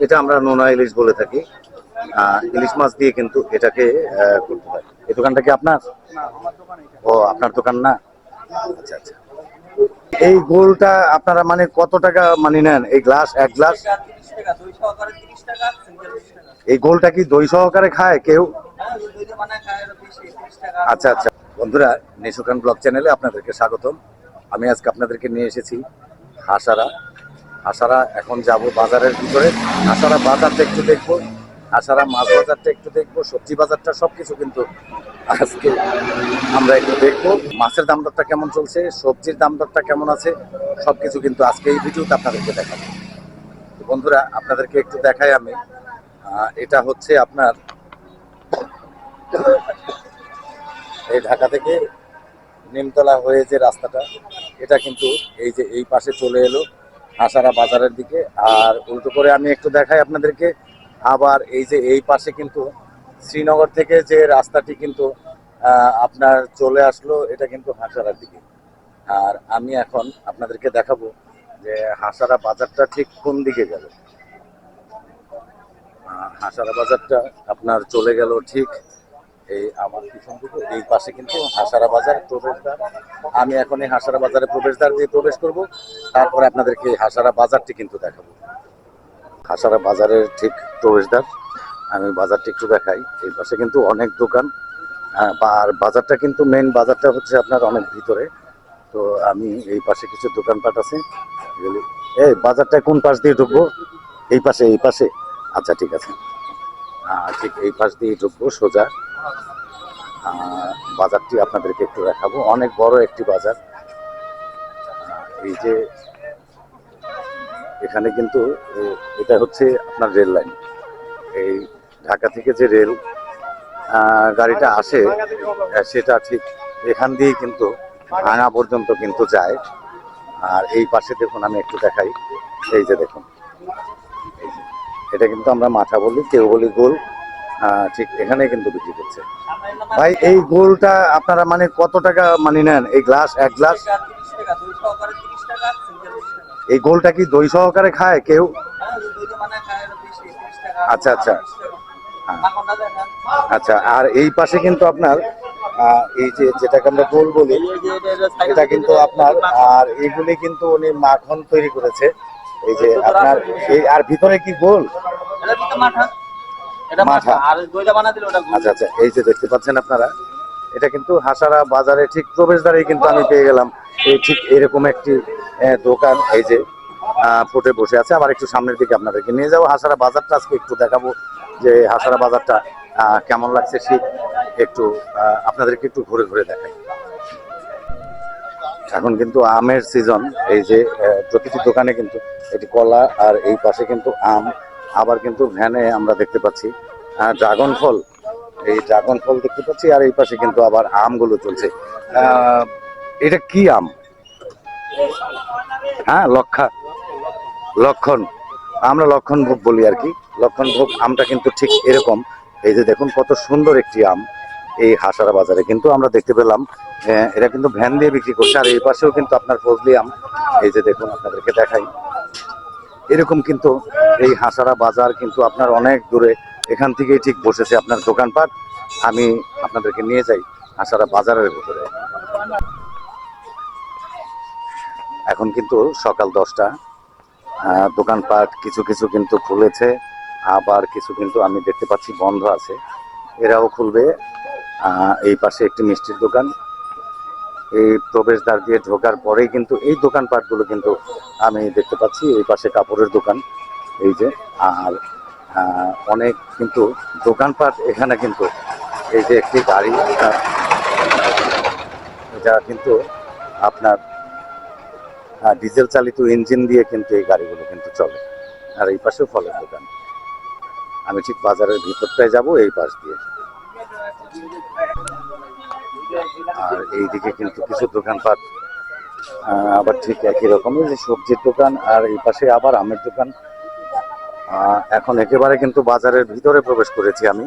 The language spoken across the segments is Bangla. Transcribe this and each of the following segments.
এটা আমরা নোনা ইলিশ বলে থাকি। ইলিশ মাছ দিয়ে কিন্তু এটাকে করতে হয়। এই দোকানটা কি আপনার? ও, আপনার দোকান না। আচ্ছা আচ্ছা। এই গোলটা আপনারা মানে কত টাকা মানে নেন? এই গ্লাস, এক গ্লাস এই গোলটা কি দই সহকারে খায় কেউ? আচ্ছা আচ্ছা। বন্ধুরা, নিশু খান ব্লগ চ্যানেলে আপনাদেরকে স্বাগতম। আমি আজকে আপনাদেরকে নিয়ে এসেছি হাসারা। হাসারা এখন যাব বাজারের ভিতরে। হাসারা বাজারটা একটু দেখবো, হাসারা মাছ বাজারটা একটু দেখবো, সবজি বাজারটা সবকিছু কিন্তু আজকে আমরা একটু দেখবো। মাছের দাম দরটা কেমন চলছে, সবজির দাম দরটা কেমন আছে, সবকিছু কিন্তু আজকে এই ভিডিওতে আপনাদেরকে দেখাবো। বন্ধুরা, আপনাদেরকে একটু দেখাই আমি। এটা হচ্ছে আপনার এই ঢাকা থেকে নিমতলা হয়ে যে রাস্তাটা, এটা কিন্তু এই যে এই পাশে চলে এলো হাসারা বাজারের দিকে। আর উল্টো করে আমি একটু দেখাই আপনাদেরকে, আবার এই যে এই পাশে কিন্তু শ্রীনগর থেকে যে রাস্তাটি কিন্তু আপনার চলে আসলো, এটা কিন্তু হাসারার দিকে। আর আমি এখন আপনাদেরকে দেখাবো যে হাসারা বাজারটা ঠিক কোন দিকে গেল। হাসারা বাজারটা আপনার চলে গেল ঠিক এই আমার পিছন দিকে, এই পাশে কিন্তু হাসারা বাজার প্রবেশদ্বার। আমি এখন এই হাসারা বাজারে প্রবেশদ্বার দিয়ে প্রবেশ করব, তারপরে আপনাদেরকে হাসারা বাজারটি কিন্তু দেখাবো। হাসারা বাজারের ঠিক প্রবেশদ্বার, আমি বাজারটি একটু দেখাই। এই পাশে কিন্তু অনেক দোকান, আর বাজারটা কিন্তু মেন বাজারটা হচ্ছে আপনার অনেক ভিতরে। তো আমি এই পাশে কিছু দোকানপাট আছে। এই বাজারটা কোন পাশ দিয়ে ঢুকবো? এই পাশে, এই পাশে। আচ্ছা ঠিক আছে, ঠিক এই পাশ দিয়ে ঢুকবো সোজা। বাজারটি আপনাদেরকে একটু দেখাবো, অনেক বড় একটি বাজার। এই যে এখানে কিন্তু এটা হচ্ছে আপনার রেল লাইন। এই ঢাকা থেকে যে রেল গাড়িটা আসে, সেটা ঠিক এখান দিয়ে কিন্তু ভাঙা পর্যন্ত কিন্তু যায়। আর এই পাশে দেখুন, আমি একটু দেখাই। এই যে দেখুন, এটা কিন্তু আমরা মাথা বলি, কেউ বলি গোল। ঠিক এখানে কিন্তু বিক্রি করছে। ভাই, এই গোলটা আপনারা মানে কত টাকা মানে নেন? এই গ্লাস, এক গ্লাস এই গোলটা কি দই সহকারে খায় কেউ? আচ্ছা আচ্ছা। আচ্ছা, আর এই পাশে কিন্তু আপনার এই যে যেটাকে আমরা গোল বলি, এটা কিন্তু আপনার, আর এইগুলি কিন্তু উনি মাখন তৈরি করেছে। এই যে আপনার এই, আর ভিতরে কি গোল? মাঠা। আচ্ছা আচ্ছা। এই যে দেখতে পাচ্ছেন আপনারা, এটা কিন্তু হাসারা বাজারে ঠিক প্রবেশদ্বারেই কিন্তু আমি পেয়ে গেলাম এই ঠিক এরকম একটি দোকান। এই যে ফুটে বসে আছে। আবার একটু সামনের দিকে আপনাদেরকে নিয়ে যাবো। হাসারা বাজারটা আজকে একটু দেখাবো যে হাসারা বাজারটা কেমন লাগছে, শীত একটু আপনাদেরকে একটু ঘুরে ঘুরে দেখাই। এখন কিন্তু আমের সিজন। এই যে প্রতিটি দোকানে কিন্তু এটি কলা, আর এই পাশে কিন্তু আম। আবার কিন্তু ভ্যানে আমরা দেখতে পাচ্ছি ড্রাগন ফল। এই ড্রাগন ফল দেখতে পাচ্ছি, আর এই পাশে কিন্তু আবার আমগুলো চলছে। এটা কি আম? হ্যাঁ, লক্ষণ। আমরা লক্ষণ ভোগ বলি আর কি। লক্ষণ ভোগ আমটা কিন্তু ঠিক এরকম। এই যে দেখুন কত সুন্দর একটি আম। এই হাসারা বাজারে কিন্তু আমরা দেখতে পেলাম এরা কিন্তু ভ্যান দিয়ে বিক্রি করছে। আর এই পাশেও কিন্তু আপনার ফজলি আম। এই যে দেখুন, আপনাদেরকে দেখাই। এরকম কিন্তু এই হাসারা বাজার কিন্তু আপনার অনেক দূরে, এখান থেকেই ঠিক বসেছে আপনার দোকানপাট। আমি আপনাদেরকে নিয়ে যাই হাসারা বাজারের ভিতরে। এখন কিন্তু সকাল 10টা। দোকানপাট কিছু কিছু কিন্তু খুলেছে, আবার কিছু কিন্তু আমি দেখতে পাচ্ছি বন্ধ আছে। এরাও খুলবে। এই পাশে একটি মিষ্টির দোকান। এই প্রবেশদ্বার দিয়ে ঢোকার পরেই কিন্তু এই দোকানপাটগুলো কিন্তু আমি দেখতে পাচ্ছি। এই পাশে কাপড়ের দোকান, এই যে। আর অনেক কিন্তু দোকানপাট এখানে কিন্তু। এই যে একটি গাড়ি, এটা কিন্তু আপনার ডিজেল চালিত ইঞ্জিন দিয়ে কিন্তু এই গাড়িগুলো কিন্তু চলে। আর এই পাশেও ফলের দোকান। আমি ঠিক বাজারের ভিতরটায় যাব এই পাশ দিয়ে। আর এইদিকে কিন্তু কিছু দোকানপাট আবার ঠিক একই রকমের, যে সবজির দোকান, আর এই পাশে আবার আমের দোকান। এখন একেবারে কিন্তু বাজারের ভিতরে প্রবেশ করেছি আমি।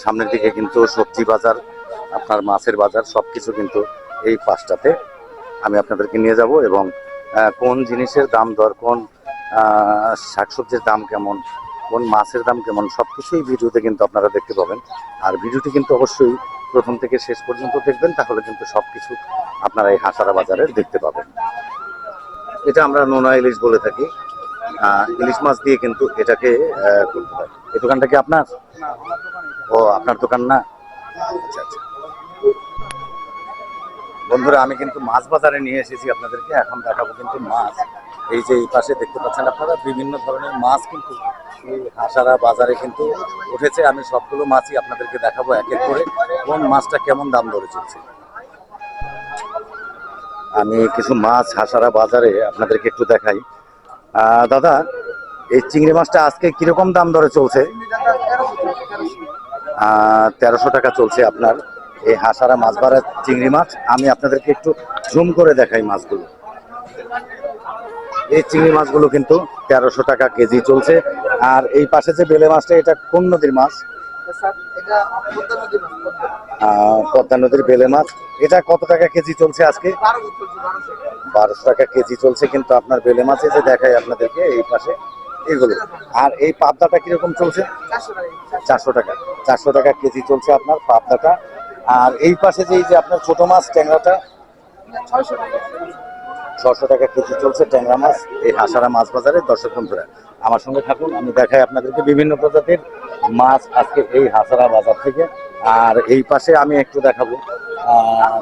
সামনের দিকে কিন্তু সবজি বাজার, আপনার মাছের বাজার, সবকিছু কিন্তু এই পাশটাতে আমি আপনাদেরকে নিয়ে যাব। এবং কোন জিনিসের দাম দর, কোন শাকসবজির দাম কেমন, কোন মাছের দাম কেমন, সবকিছুই ভিডিওতে কিন্তু আপনারা দেখতে পাবেন। আর ভিডিওটি কিন্তু অবশ্যই প্রথম থেকে শেষ পর্যন্ত দেখবেন, তাহলে কিন্তু সবকিছু আপনারা এই হাসারা বাজারে দেখতে পাবেন। এটা আমরা নোনা ইলিশ বলে থাকি। ইলিশ মাছ দিয়ে কিন্তু এটাকে করতে হয়। এই দোকানটা কি আপনার? ও, আপনার দোকান না? আচ্ছা আচ্ছা। বন্ধুরা, আমি কিন্তু মাছ বাজারে নিয়ে এসেছি আপনাদেরকে। এখন দেখাবো কিন্তু মাছ। এই যে এই পাশে দেখতে পাচ্ছেন আপনারা, বিভিন্ন ধরনের মাছ কিন্তু এই হাসারা বাজারে কিন্তু উঠেছে। আমি সবগুলো মাছই আপনাদেরকে দেখাবো এক এক করে, কোন মাছটা কেমন দাম দরে চলছে। আমি কিছু মাছ হাসারা বাজারে আপনাদেরকে একটু দেখাই। দাদা, এই চিংড়ি মাছটা আজকে কিরকম দাম দরে চলছে? 1300 টাকা চলছে আপনার এই হাসারা মাছ বাজার চিংড়ি মাছ। আমি আপনাদেরকে একটু জুম করে দেখাই মাছগুলো। এই চিংড়ি মাছগুলো কিন্তু 1300 টাকা কেজি চলছে। আর এই পাশে যে বেলে মাছটা, এটা কোন নদীর মাছ? পদ্মা নদীর বেলে মাছ। এটা কত টাকা কেজি চলছে আজকে? 1200 টাকা কেজি চলছে কিন্তু আপনার বেলে মাছে, যে দেখাই আপনাদেরকে এই পাশে এগুলো। আর এই পাবদাটা কিরকম চলছে? 400 টাকা। 400 টাকা কেজি চলছে আপনার পাবদাটা। আর এই পাশে যে আপনার ছোট মাছ ট্যাংরাটা 600 টাকা কেজি চলছে ট্যাংরা মাছ এই হাসারা মাছ বাজারে। দর্শক বন্ধুরা, আমার সঙ্গে থাকুন, আমি দেখাই আপনাদেরকে বিভিন্ন প্রজাতির মাছ আজকে এই হাসারা বাজার থেকে। আর এই পাশে আমি একটু দেখাবো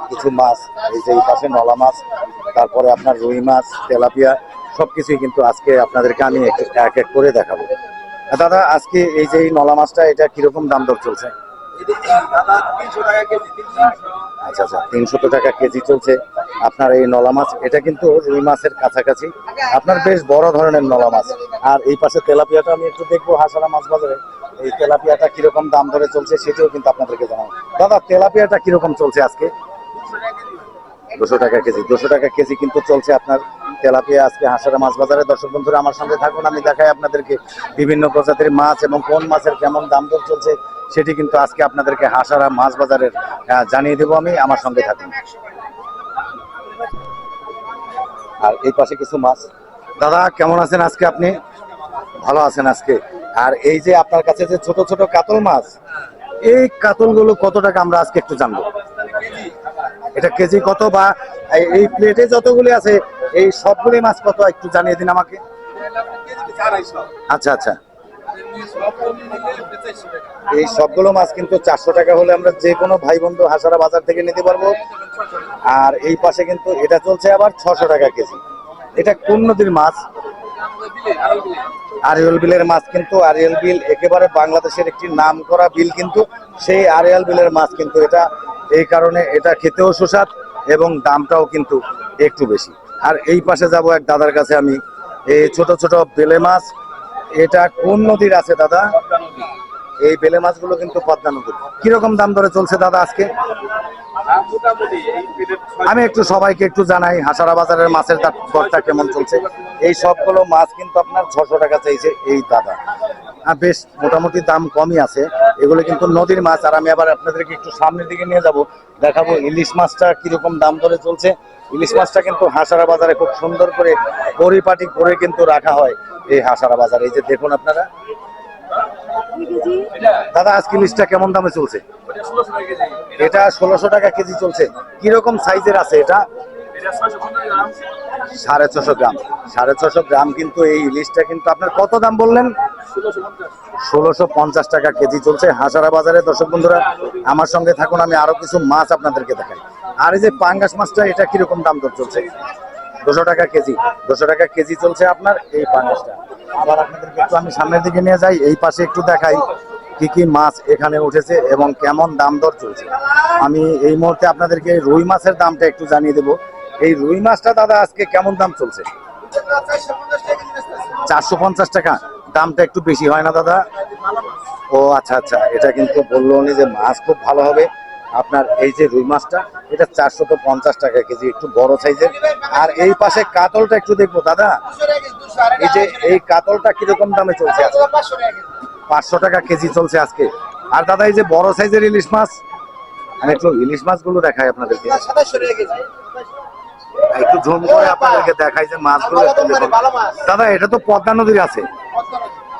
কিছু মাছ। এই যে এই পাশে নলা মাছ, তারপরে আপনার রুই মাছ, তেলাপিয়া, সবকিছুই কিন্তু আজকে আপনাদেরকে আমি এক এক করে দেখাবো। দাদা, আজকে এই যে এই নলা মাছটা, এটা কিরকম দাম দর চলছে? আচ্ছা আচ্ছা, 300 টাকা কেজি চলছে আপনার এই নলা মাছ। এটা কিন্তু রুই মাছের কাছাকাছি, আপনার বেশ বড় ধরনের নলা মাছ। আর এই পাশে তেলাপিয়াটা আমি একটু দেখবো হাসারা মাছ বাজারে। এই তেলাপিয়াটা কিরকম দাম ধরে চলছে সেটাও কিন্তু আপনাদেরকে জানাবো। দাদা, তেলাপিয়াটা কিরকম চলছে আজকে? 200 টাকা কেজি। 200 টাকা কেজি কিন্তু চলছে আপনার তেলাপিয়া আজকে হাসারা মাছ বাজারে। দর্শক বন্ধুরা, আমার সঙ্গে থাকুন, আমি দেখাই আপনাদেরকে বিভিন্ন প্রজাতির মাছ এবং কোন মাছের কেমন দাম দর চলছে সেটি কিন্তু আজকে আপনাদেরকে হাসারা মাছ বাজারের জানিয়ে দেবো আমি। আমার সঙ্গে থাকুন। আর এই পাশে কিছু মাছ। দাদা, কেমন আছেন আজকে আপনি? ভালো আছেন আজকে? আর এই যে আপনার কাছে যে ছোট ছোট কাতল মাছ, এই কাতলগুলো কত টাকা আমরা আজকে একটু জানবো। এটা কেজি কত, বা এই প্লেটে যতগুলি আছে এই সবগুলি মাছ কত একটু জানিয়ে দিন আমাকে। আচ্ছা আচ্ছা, এই সবগুলো মাছ কিন্তু 400 টাকা হলে আমরা যে কোনো ভাই বন্ধু হাসারা বাজার থেকে নিতে পারবো। আর এই পাশে কিন্তু এটা চলছে আবার 600 টাকা কেজি। এটা কোন নদীর মাছ? আরিয়াল বিলের মাছ। কিন্তু আরিয়াল বিল একেবারে বাংলাদেশের একটি নাম করা বিল, কিন্তু সেই আরিয়াল বিলের মাছ কিন্তু এটা, এই কারণে এটা খেতেও সুস্বাদ এবং দামটাও কিন্তু একটু বেশি। আর এই পাশে যাব এক দাদার কাছে আমি। এই ছোট ছোট বেলে মাছ, এটা কোন নদীর আছে দাদা? এই বেলে মাছগুলো কিন্তু পদ্মা নদীর। কিরকম দাম ধরে চলছে দাদা আজকে? আমি একটু সবাইকে একটু জানাই হাসারা বাজারের মাছের দরটা কেমন চলছে। এই সবগুলো মাছ কিন্তু আপনার 600 টাকা চাইছে এই দাদা। বেশ মোটামুটি দাম কমই আছে। এগুলো কিন্তু নদীর মাছ। আর আমি আবার আপনাদেরকে একটু সামনের দিকে নিয়ে যাব, দেখাবো ইলিশ মাছটা কিরকম দাম ধরে চলছে। ইলিশ মাছটা কিন্তু হাসারা বাজারে খুব সুন্দর করে পরিপাটি করে কিন্তু রাখা হয় এই হাসারা বাজারে। এই যে দেখুন আপনারা। দাদা, আজকে ইলিশটা কেমন দামে চলছে? এটা 1600 টাকা কেজি চলছে। কিরকম সাইজের আছে এটা? 650 গ্রাম। 650 গ্রাম কিন্তু এই ইলিশটা কিন্তু আপনার কত দাম বললেন? 1650 টাকা কেজি চলছে হাসারা বাজারে। দর্শক বন্ধুরা, আমার সঙ্গে থাকুন, আমি আরো কিছু মাছ আপনাদেরকে দেখাই। আর এই যে পাঙ্গাস মাছটা, এটা কিরকম দাম দর চলছে? 200 টাকা কেজি। 200 টাকা কেজি চলছে আপনার এই পাঙ্গাসটা। আবার আপনাদেরকে একটু আমি সামনের দিকে নিয়ে যাই, এই পাশে একটু দেখাই কি কি মাছ এখানে উঠেছে এবং কেমন দাম দর চলছে। আমি এই মুহূর্তে আপনাদেরকে রুই মাছের দামটা একটু জানিয়ে দেবো। এই রুই মাছটা দাদা আজকে কেমন দাম চলছে? 450 টাকা। দামটা একটু বেশি হয় না দাদা? ও আচ্ছা আচ্ছা, এটা কিন্তু বললো উনি যে মাছ খুব ভালো হবে। আপনার এই যে রুই মাছটা, এটা 450 টাকা কেজি, একটু বড় সাইজের। আর এই পাশে কাতলটা একটু দেখবো দাদা। এই যে এই কাতলটা কিরকম দামে চলছে? 500 টাকা কেজি চলছে আজকে। আর দাদা, এই যে বড় সাইজের ইলিশ মাছ, আমি একটু ইলিশ মাছগুলো দেখাই আপনাদেরকে। একটু ঝুম করে আপনাদেরকে দেখাই যে মাছগুলো একটু দেখুন। দাদা এটা তো পদ্মা নদীর আছে,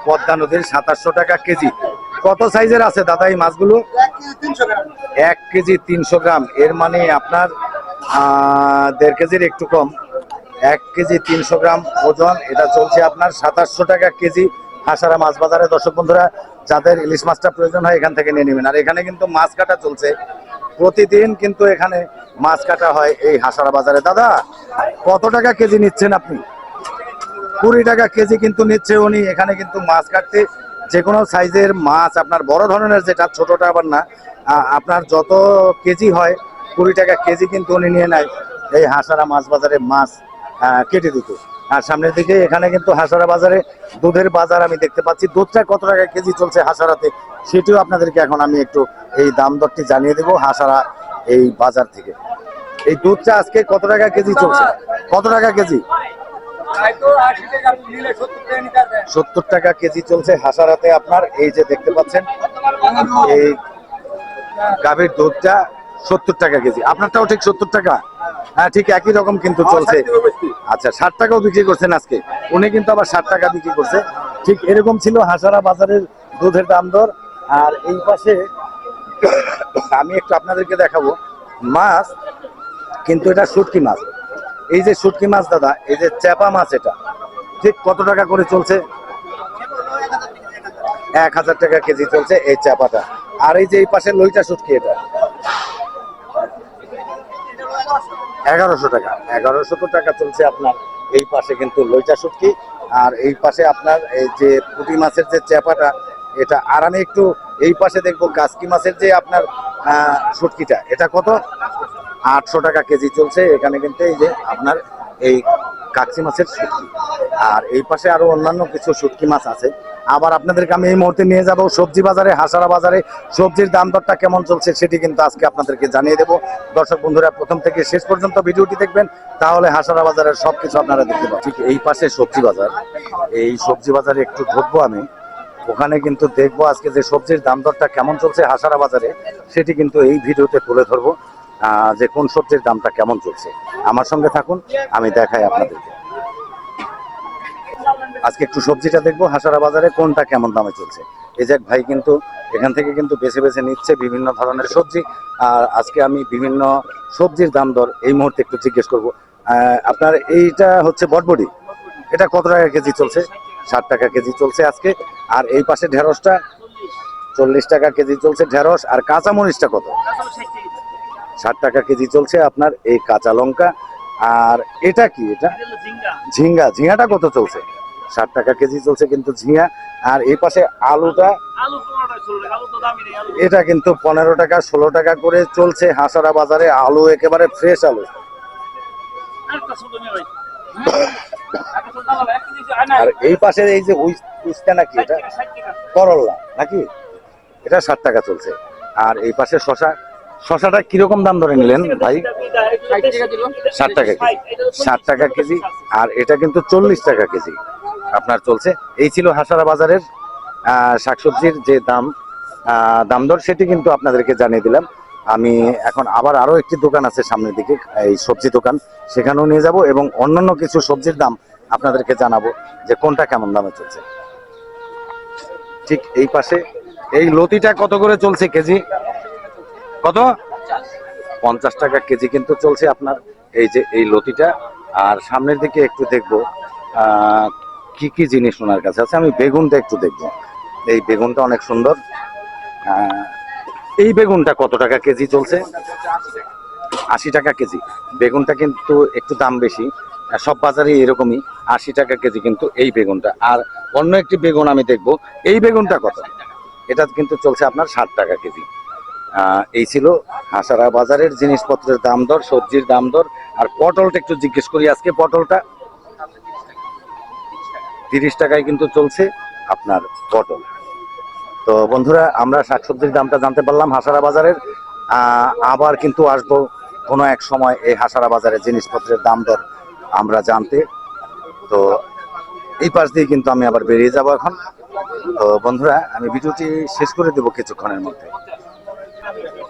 পদ্মা নদীর 2700 টাকা কেজি। কত সাইজের আছে দাদা এই মাছগুলো? 1 কেজি 300 গ্রাম, এর মানে আপনার 1.5 কেজির একটু কম। 1 কেজি 300 গ্রাম ওজন, এটা চলছে আপনার 2700 টাকা কেজি হাসারা মাছ বাজারে। দর্শক বন্ধুরা, যাদের ইলিশ মাছটা প্রয়োজন হয় এখান থেকে নিয়ে নেবেন। আর এখানে কিন্তু মাছ কাটা চলছে, প্রতিদিন কিন্তু এখানে মাছ কাটা হয় এই হাসারা বাজারে। দাদা কত টাকা কেজি নিচ্ছেন আপনি? 20 টাকা কেজি কিন্তু নিচ্ছে উনি। এখানে কিন্তু মাছ কাটতে যে কোনো সাইজের মাছ, আপনার বড় ধরনের যেটা, ছোটটা আবার না, আপনার যত কেজি হয় 20 টাকা কেজি কিন্তু উনি নিয়ে নেয় এই হাসারা মাছ বাজারে মাছ কেটে দিতে। আর সামনের দিকে এখানে কিন্তু হাসারা বাজারে দুধের বাজার আমি দেখতে পাচ্ছি। দুধটা কত টাকা কেজি চলছে হাসারাতে সেটিও আপনাদেরকে এখন আমি একটু এই দাম দরটি জানিয়ে দেবো হাসারা এই বাজার থেকে। এই দুধটা আজকে কত টাকা কেজি চলছে? কত টাকা কেজি? 70 টাকা কেজি চলছে হাসারাতে আপনার। এই যে দেখতে পাচ্ছেন এই গাভীর দুধটা 70 টাকা কেজি। আপনারটাও ঠিক 70 টাকা? হ্যাঁ, ঠিক একই রকম কিন্তু চলছে। আচ্ছা, 60 টাকাও বিক্রি করছেন আজকে উনি, কিন্তু আবার 60 টাকা বিক্রি করছে। ঠিক এরকম ছিল হাসারা বাজারের দুধের দাম দর। আর এই পাশে আমি একটু আপনাদেরকে দেখাবো মাছ, কিন্তু এটা শুটকি মাছ। এই যে শুটকি মাছ দাদা, এই যে চ্যাপা মাছ, এটা ঠিক কত টাকা করে চলছে? 1000 টাকা কেজি চলছে এই চাপাটা। আর এই যে এই পাশে লইটা শুটকি, এটা 1100 টাকা। 1100 টাকা চলছে আপনার এই পাশে কিন্তু লইটা শুটকি। আর এই পাশে আপনার এই যে পুঁটি মাছের যে চাপাটা এটা। আর আমি একটু এই পাশে দেখবো গাছকি মাছের যে আপনার শুটকিটা, এটা কত? 800 টাকা কেজি চলছে এখানে কিন্তু এই যে আপনার এই কাকচি মাছের শুটকি। আর এই পাশে আরো অন্যান্য কিছু শুটকি মাছ আছে। আবার আপনাদেরকে আমি এই মুহূর্তে নিয়ে যাব সবজি বাজারে, হাসারা বাজারে সবজির দাম দরটা কেমন চলছে সেটি কিন্তু আজকে আপনাদেরকে জানিয়ে দেব। দর্শক বন্ধুরা, প্রথম থেকে শেষ পর্যন্ত ভিডিওটি দেখবেন, তাহলে হাসারা বাজারের সবকিছু আপনারা দেখতে পাবেন। ঠিক এই পাশে সবজি বাজার, এই সবজি বাজারে একটু ঢুকবো আমি, ওখানে কিন্তু দেখবো আজকে যে সবজির দাম দরটা কেমন চলছে হাসারা বাজারে, সেটি কিন্তু এই ভিডিওতে তুলে ধরবো যে কোন সবজির দামটা কেমন চলছে। আমার সঙ্গে থাকুন, আমি দেখাই আপনাদেরকে। আজকে একটু সবজিটা দেখবো হাসারা বাজারে কোনটা কেমন দামে চলছে। এই যে ভাই কিন্তু এখান থেকে কিন্তু বেছে বেছে নিচ্ছে বিভিন্ন ধরনের সবজি। আর আজকে আমি বিভিন্ন সবজির দাম দর এই মুহূর্তে একটু জিজ্ঞেস করবো। আপনার এইটা হচ্ছে বটবডি, এটা কত টাকা কেজি চলছে? 60 টাকা কেজি চলছে আজকে। আর এই পাশে ঢেঁড়সটা 40 টাকা কেজি চলছে ঢেঁড়স। আর কাঁচামরিচটা কত? 60 টাকা কেজি চলছে আপনার এই কাঁচা লঙ্কা। আর এটা কি? এটা ঝিঙ্গা। ঝিঙ্গাটা কত চলছে? 60 টাকা কেজি চলছে কিন্তু ঝিঙ্গা। আর এই পাশে আলুটা, এটা কিন্তু 15 টাকা 16 টাকা করে চলছে হাসারা বাজারে। আলু একেবারে ফ্রেশ আলু। আর এই পাশে এই যে উস্তা নাকি, এটা করল্লা নাকি, এটা 60 টাকা চলছে। আর এই পাশে শশা, শশাটা কিরকম দাম ধরে নিলেন ভাই? 60 টাকা কেজি। 60 টাকা কেজি। আর এটা কিন্তু 40 টাকা কেজি আপনার চলছে। এই ছিল হাসারা বাজারের শাকসবজির যে দাম দর, সেটি কিন্তু আপনাদেরকে জানিয়ে দিলাম। আমি এখন আবার আরো একটি দোকান আছে সামনের দিকে, এই সবজি দোকান, সেখানেও নিয়ে যাব এবং অন্যান্য কিছু সবজির দাম আপনাদেরকে জানাবো যে কোনটা কেমন দামে চলছে। ঠিক এই পাশে এই লতিটা কত করে চলছে কেজি? কত? 50 টাকা কেজি কিন্তু চলছে আপনার এই যে এই লতিটা। আর সামনের দিকে একটু দেখবো কি কি জিনিস ওনার কাছে আছে। আমি বেগুনটা একটু দেখবো, এই বেগুনটা অনেক সুন্দর। এই বেগুনটা কত টাকা কেজি চলছে? 80 টাকা কেজি। বেগুনটা কিন্তু একটু দাম বেশি, সব বাজারে এরকমই 80 টাকা কেজি কিন্তু এই বেগুনটা। আর অন্য একটি বেগুন আমি দেখবো, এই বেগুনটা কত? এটা কিন্তু চলছে আপনার 60 টাকা কেজি। এই ছিল হাসারা বাজারের জিনিসপত্রের দাম দর, সবজির দাম দর। আর পটলটা একটু জিজ্ঞেস করি আজকে, পটলটা 30 টাকায় কিন্তু চলছে আপনার পটল। তো বন্ধুরা, আমরা শাকসবজির দামটা জানতে পারলাম হাসারা বাজারের। আবার কিন্তু আসবো কোনো এক সময় এই হাসারা বাজারের জিনিসপত্রের দাম দর আমরা জানতে। তো এই পাশ দিয়ে কিন্তু আমি আবার বেরিয়ে যাব এখন। তো বন্ধুরা, আমি ভিডিওটি শেষ করে দেবো কিছুক্ষণের মধ্যে।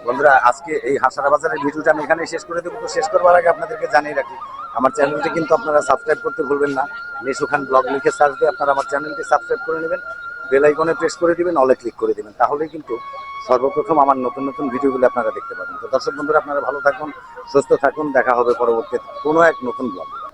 বন্ধুরা, আজকে এই হাসারা বাজারের ভিডিওটা আমি এখানে শেষ করে দেবো। তো শেষ করবার আগে আপনাদেরকে জানিয়ে রাখি, আমার চ্যানেলটি কিন্তু আপনারা সাবস্ক্রাইব করতে ভুলবেন না। নিশু খান ব্লগ লিখে সার্চ দিয়ে আপনারা আমার চ্যানেলটি সাবস্ক্রাইব করে নেবেন, বেল আইকনে প্রেস করে দিবেন, অলে ক্লিক করে দিবেন, তাহলেই কিন্তু সর্বপ্রথম আমার নতুন নতুন ভিডিওগুলো আপনারা দেখতে পাবেন। তো দর্শক বন্ধুরা, আপনারা ভালো থাকুন, সুস্থ থাকুন, দেখা হবে পরবর্তী কোনো এক নতুন ব্লগে।